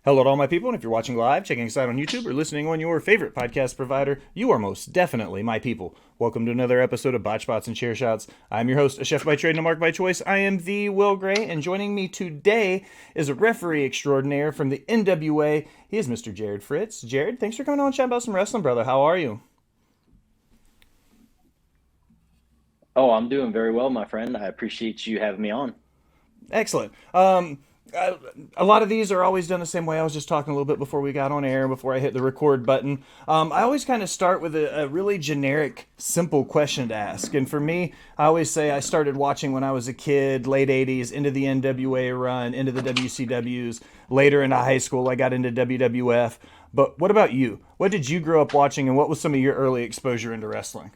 Hello to all my people, and if you're watching live, checking us out on YouTube, or listening on your favorite podcast provider, you are most definitely my people. Welcome to another episode of Botched and Chair Shots. I'm your host, a chef by trade and a mark by choice. I am the Will Gray, and joining me today is a referee extraordinaire from the NWA. He is Mr. Jarrod Fritz. Jarrod, thanks for coming on and chatting about some wrestling, brother. How are you? Oh, I'm doing very well, my friend. I appreciate you having me on. Excellent. A lot of these are always done the same way. I was just talking a little bit before we got on air, before I hit the record button. I always kind of start with a really generic, simple question to ask. And for me, I always say I started watching when I was a kid, late 80s, into the NWA run, into the WCWs. Later into high school, I got into WWF. But what about you? What did you grow up watching, and what was some of your early exposure into wrestling?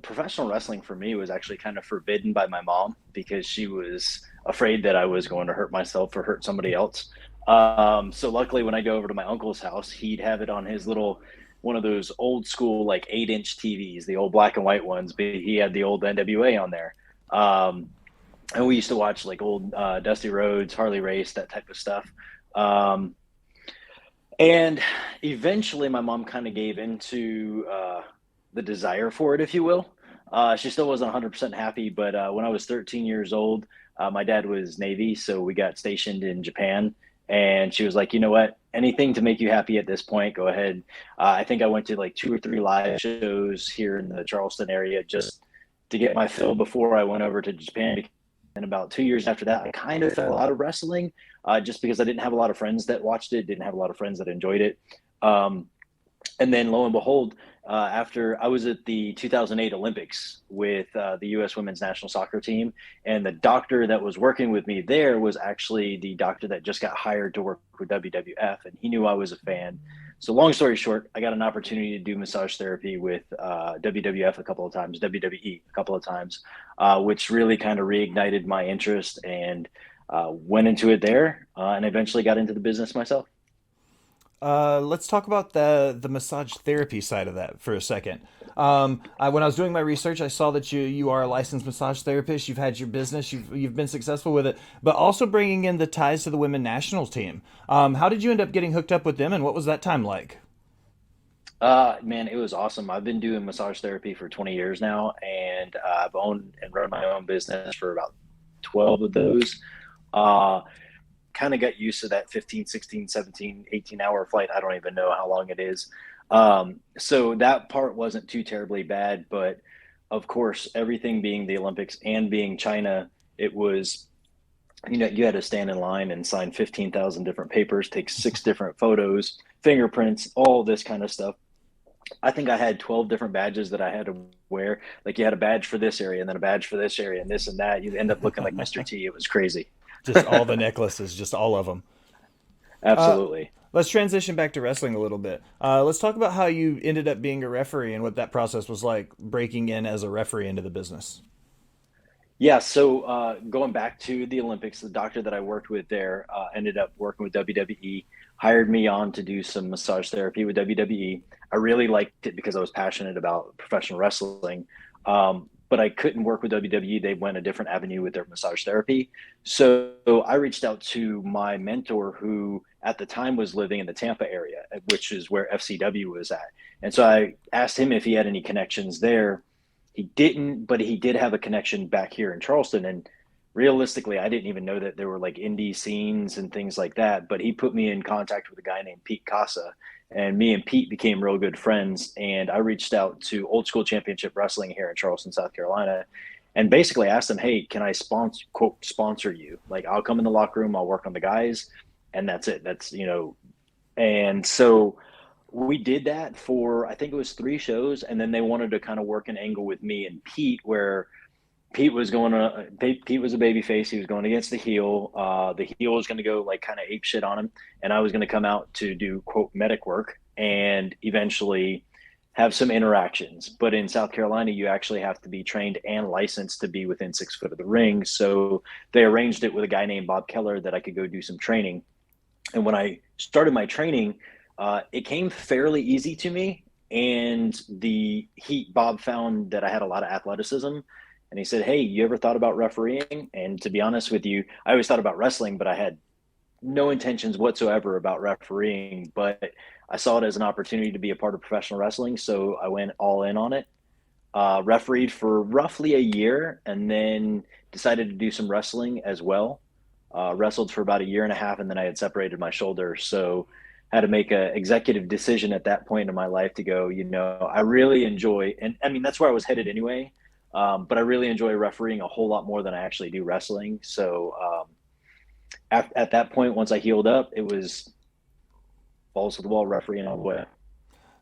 Professional wrestling for me was actually kind of forbidden by my mom because she was afraid that I was going to hurt myself or hurt somebody else. So luckily, when I go over to my uncle's house, he'd have it on his little one of those old school like 8-inch TVs, the old black and white ones. But he had the old NWA on there, um, and we used to watch like old Dusty Rhodes, Harley Race, that type of stuff. Um, and eventually, my mom kind of gave into the desire for it, if you will. She still wasn't 100% happy, but when I was 13 years old, my dad was Navy, so we got stationed in Japan. And she was like, you know what? Anything to make you happy at this point, go ahead. I think I went to like 2 or 3 live shows here in the Charleston area just to get my fill before I went over to Japan. And about 2 years after that, I kind of fell out of wrestling just because I didn't have a lot of friends that watched it, didn't have a lot of friends that enjoyed it. Um, and then lo and behold, after I was at the 2008 Olympics with the U.S. women's national soccer team, and the doctor that was working with me there was actually the doctor that just got hired to work with WWF, and he knew I was a fan. So, long story short, I got an opportunity to do massage therapy with WWF a couple of times, WWE a couple of times, which really kind of reignited my interest and went into it there, and eventually got into the business myself. Let's talk about the massage therapy side of that for a second. When I was doing my research, I saw that you are a licensed massage therapist. You've had your business. You've been successful with it, but also bringing in the ties to the women national team. How did you end up getting hooked up with them, and what was that time like? Man, it was awesome. I've been doing massage therapy for 20 years now, and I've owned and run my own business for about 12 of those. Uh, Kind of got used to that 15, 16, 17, 18-hour flight. I don't even know how long it is. So that part wasn't too terribly bad, but of course, everything being the Olympics and being China, it was, you had to stand in line and sign 15,000 different papers, take 6 different photos, fingerprints, all this kind of stuff. I think I had 12 different badges that I had to wear. Like you had a badge for this area and then a badge for this area and this and that. You end up looking like Mr. T. It was crazy. Just all the necklaces, just all of them. Uh, Absolutely. let's transition back to wrestling a little bit. Let's talk about how you ended up being a referee and what that process was like breaking in as a referee into the business. Yeah, so going back to the Olympics, the doctor that I worked with there ended up working with WWE, hired me on to do some massage therapy with WWE. I really liked it because I was passionate about professional wrestling, but I couldn't work with WWE. They went a different avenue with their massage therapy. So I reached out to my mentor, who at the time was living in the Tampa area, which is where FCW was at. And so I asked him if he had any connections there. He didn't, but he did have a connection back here in Charleston. And realistically, I didn't even know that there were like indie scenes and things like that. But he put me in contact with a guy named Pete Casa. And me and Pete became real good friends. And I reached out to Old School Championship Wrestling here in Charleston, South Carolina, and basically asked them, hey, can I sponsor you? Like, I'll come in the locker room, I'll work on the guys, and that's it. And so we did that for, I think it was 3 shows, and then they wanted to kind of work an angle with me and Pete, where Pete was a baby face. He was going against the heel. The heel was going to go like kind of ape shit on him, and I was going to come out to do quote medic work and eventually have some interactions. But in South Carolina, you actually have to be trained and licensed to be within 6 foot of the ring. So they arranged it with a guy named Bob Keller that I could go do some training. And when I started my training, it came fairly easy to me. And the Heat Bob found that I had a lot of athleticism. And he said, hey, you ever thought about refereeing? And to be honest with you, I always thought about wrestling, but I had no intentions whatsoever about refereeing, but I saw it as an opportunity to be a part of professional wrestling, so I went all in on it. Refereed for roughly a year, and then decided to do some wrestling as well. Wrestled for about a year and a half, and then I had separated my shoulder, so had to make an executive decision at that point in my life to go. I really enjoy, and I mean that's where I was headed anyway. But I really enjoy refereeing a whole lot more than I actually do wrestling. So at that point, once I healed up, it was balls to the wall, refereeing all the way.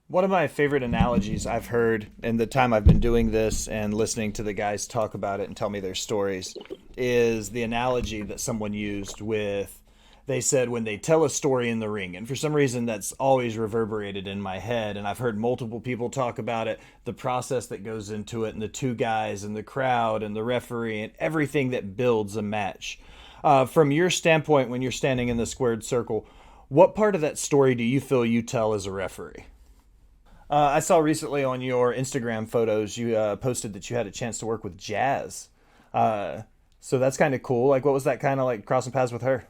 One of my favorite analogies I've heard in the time I've been doing this and listening to the guys talk about it and tell me their stories is the analogy that someone used with, they said when they tell a story in the ring, and for some reason that's always reverberated in my head, and I've heard multiple people talk about it, the process that goes into it, and the two guys and the crowd and the referee and everything that builds a match. From your standpoint, when you're standing in the squared circle, what part of that story do you feel you tell as a referee? I saw recently on your Instagram photos you posted that you had a chance to work with Jazz. So that's kind of cool. Like, what was that kind of like crossing paths with her?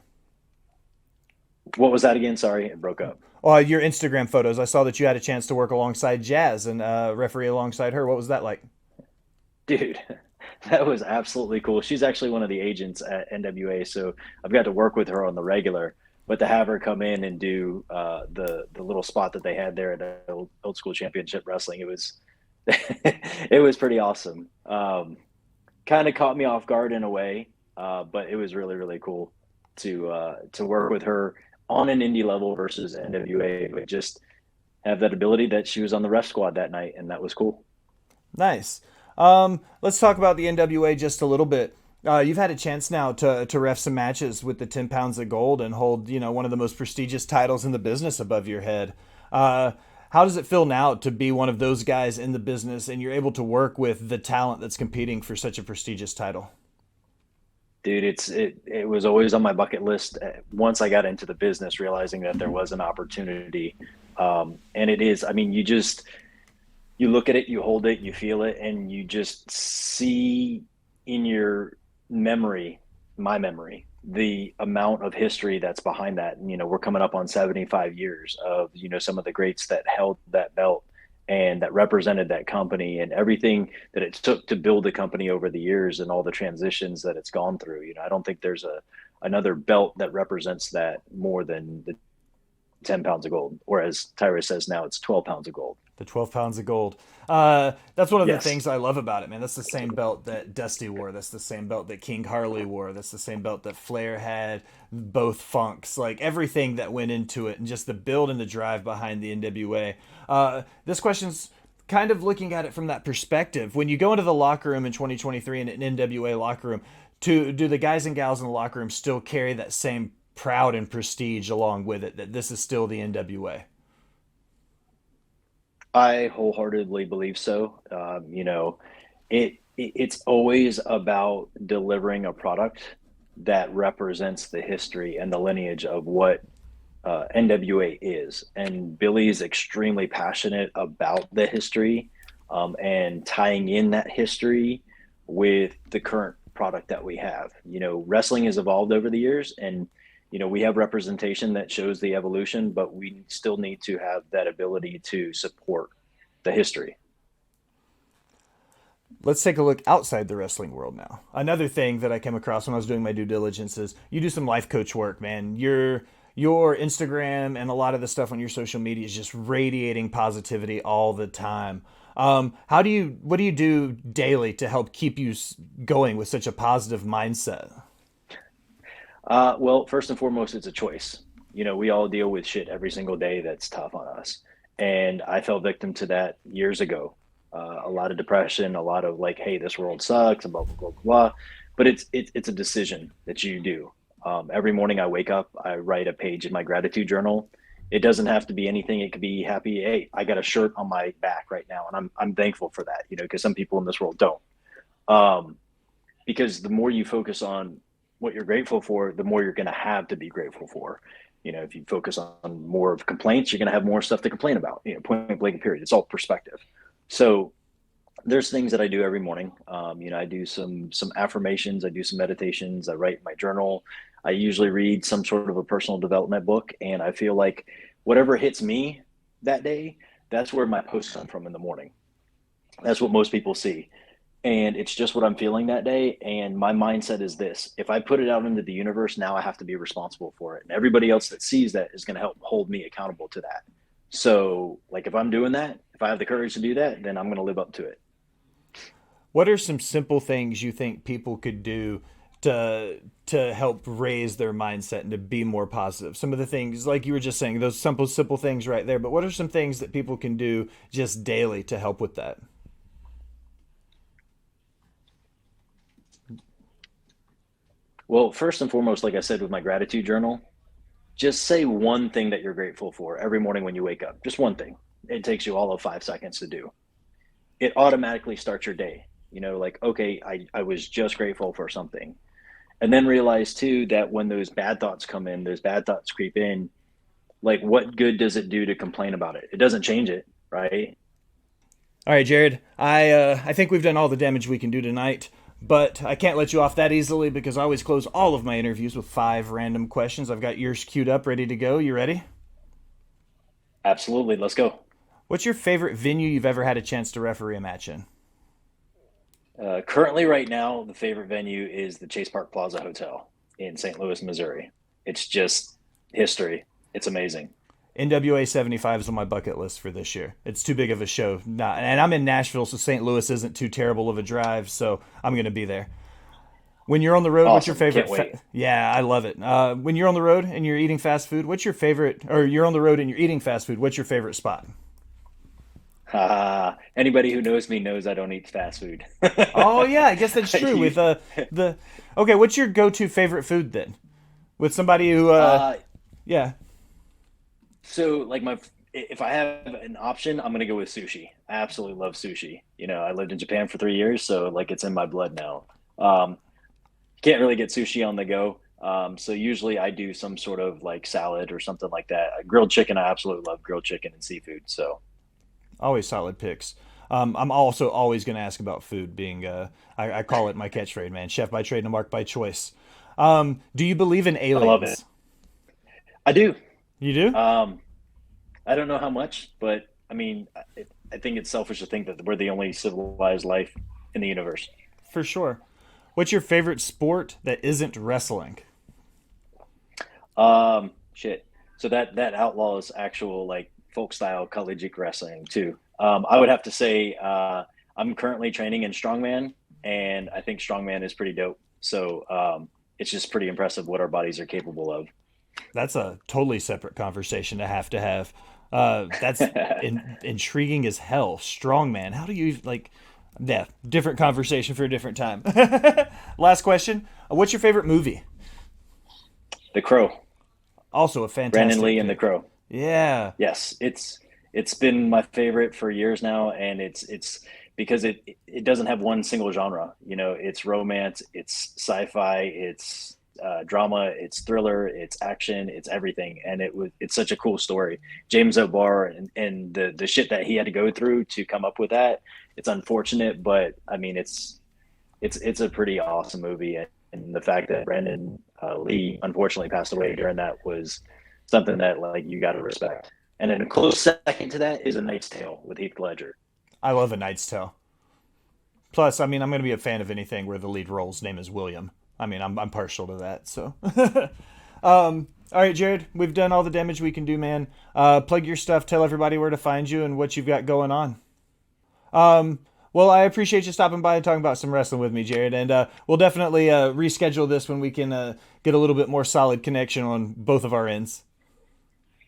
What was that again? Sorry, it broke up. Your Instagram photos, I saw that you had a chance to work alongside Jazz and referee alongside her. What was that like? Dude, that was absolutely cool. She's actually one of the agents at NWA, so I've got to work with her on the regular. But to have her come in and do the little spot that they had there at old school championship wrestling, it was it was pretty awesome. Kind of caught me off guard in a way, but it was really really cool to work with her on an indie level versus NWA, but just have that ability that she was on the ref squad that night, and that was cool. Nice. Let's talk about the NWA just a little bit. You've had a chance now to ref some matches with the 10 pounds of gold and hold, one of the most prestigious titles in the business above your head. How does it feel now to be one of those guys in the business and you're able to work with the talent that's competing for such a prestigious title? Dude, it was always on my bucket list once I got into the business, realizing that there was an opportunity. And it is, I mean, you look at it, you hold it, you feel it, and you just see in your memory, my memory, the amount of history that's behind that. And, we're coming up on 75 years of, some of the greats that held that belt and that represented that company and everything that it took to build the company over the years and all the transitions that it's gone through. I don't think there's another belt that represents that more than the 10 pounds of gold, or as Tyra says now, it's 12 pounds of gold. The 12 pounds of gold. That's one of the Yes. things I love about it, man. That's the same belt that Dusty wore. That's the same belt that King Harley wore. That's the same belt that Flair had, both Funks, like everything that went into it and just the build and the drive behind the NWA. This question's kind of looking at it from that perspective. When you go into the locker room in 2023 in an NWA locker room, do the guys and gals in the locker room still carry that same proud and prestige along with it, that this is still the NWA? I wholeheartedly believe so. It's always about delivering a product that represents the history and the lineage of what NWA is. And Billy is extremely passionate about the history and tying in that history with the current product that we have. Wrestling has evolved over the years, and we have representation that shows the evolution, but we still need to have that ability to support the history. Let's take a look outside the wrestling world now. Another thing that I came across when I was doing my due diligence is you do some life coach work, man. Your Instagram and a lot of the stuff on your social media is just radiating positivity all the time. What do you do daily to help keep you going with such a positive mindset? Well, first and foremost, it's a choice. We all deal with shit every single day that's tough on us. And I fell victim to that years ago. A lot of depression, a lot of like, hey, this world sucks, and blah, blah, blah, blah. But it's a decision that you do. Every morning I wake up, I write a page in my gratitude journal. It doesn't have to be anything. It could be happy. Hey, I got a shirt on my back right now, and I'm thankful for that, because some people in this world don't. Because the more you focus on what you're grateful for, the more you're going to have to be grateful for. If you focus on more of complaints, you're going to have more stuff to complain about, point blank period. It's all perspective. So There's things that I do every morning. I do some affirmations, I do some meditations, I write in my journal. I usually read some sort of a personal development book, and I feel like whatever hits me that day, that's where my posts come from in the morning. That's what most people see. And it's just what I'm feeling that day. And my mindset is this: if I put it out into the universe, now I have to be responsible for it. And everybody else that sees that is going to help hold me accountable to that. So, like, if I'm doing that, if I have the courage to do that, then I'm going to live up to it. What are some simple things you think people could do to help raise their mindset and to be more positive? Some of the things, like you were just saying, those simple things right there. But what are some things that people can do just daily to help with that? Well, first and foremost, like I said with my gratitude journal, just say one thing that you're grateful for every morning when you wake up. Just one thing. It takes you all of 5 seconds to do. It automatically starts your day. Like, okay, I was just grateful for something. And then realize too that when those bad thoughts come in, those bad thoughts creep in, like, what good does it do to complain about it? It doesn't change it, right? All right, Jarrod. I think we've done all the damage we can do tonight, but I can't let you off that easily because I always close all of my interviews with 5 random questions. I've got yours queued up, ready to go. You ready? Absolutely. Let's go. What's your favorite venue you've ever had a chance to referee a match in? Currently, right now, the favorite venue is the Chase Park Plaza Hotel in St. Louis, Missouri. It's just history. It's amazing. NWA 75 is on my bucket list for this year. It's too big of a show. Not, and I'm in Nashville, so St. Louis isn't too terrible of a drive, so I'm going to be there. When you're on the road, what's your Awesome. favorite? Can't wait. Yeah, I love it. When you're on the road and you're eating fast food, what's your favorite? Or you're on the road and you're eating fast food, what's your favorite spot? Anybody who knows me knows I don't eat fast food. Oh yeah, I guess that's true. You- With the okay, what's your go-to favorite food then? With somebody who uh, yeah. so like if I have an option, I'm gonna go with sushi. I absolutely love sushi. I lived in Japan for 3 years, so like it's in my blood now. Um, can't really get sushi on the go. So usually I do some sort of like salad or something like that. Grilled chicken, I absolutely love grilled chicken and seafood. So Always solid picks. I'm also always going to ask about food, being I call it my catchphrase, man. Chef by trade and a mark by choice. Do you believe in I love it. aliens? I do. You do? I don't know how much, but I mean, I think it's selfish to think that we're the only civilized life in the universe. For sure. What's your favorite sport that isn't wrestling? Shit. So that outlaws actual like folk style collegiate wrestling too. I would have to say I'm currently training in strongman, and I think strongman is pretty dope. So it's just pretty impressive what our bodies are capable of. That's a totally separate conversation to have to have. That's intriguing as hell. Strongman. How do you like? Yeah, different conversation for a different time. Last question. What's your favorite movie? The Crow, Also a Brandon fantastic Lee, and The pick. Crow. Yeah. Yes, it's been my favorite for years now, and it's because it doesn't have one single genre. It's romance, it's sci-fi, it's drama, it's thriller, it's action, it's everything, and it's such a cool story. James O'Barr and the shit that he had to go through to come up with that. It's unfortunate, but I mean, it's a pretty awesome movie, and the fact that Brandon Lee unfortunately passed away during that was something that like you got to respect. And then a close second to that is A Knight's Tale with Heath Ledger. I love A Knight's Tale. Plus, I mean, I'm going to be a fan of anything where the lead role's name is William. I mean, I'm partial to that. So, all right, Jarrod, we've done all the damage we can do, man. Plug your stuff. Tell everybody where to find you and what you've got going on. Well, I appreciate you stopping by and talking about some wrestling with me, Jarrod. And we'll definitely reschedule this when we can get a little bit more solid connection on both of our ends.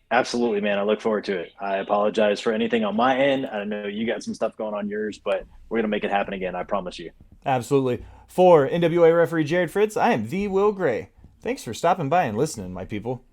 Absolutely, man. I look forward to it. I apologize for anything on my end. I know you got some stuff going on yours, but we're gonna make it happen again. I promise you. Absolutely. For NWA referee Jarrod Fritz, I am the Will Gray. Thanks for stopping by and listening, my people.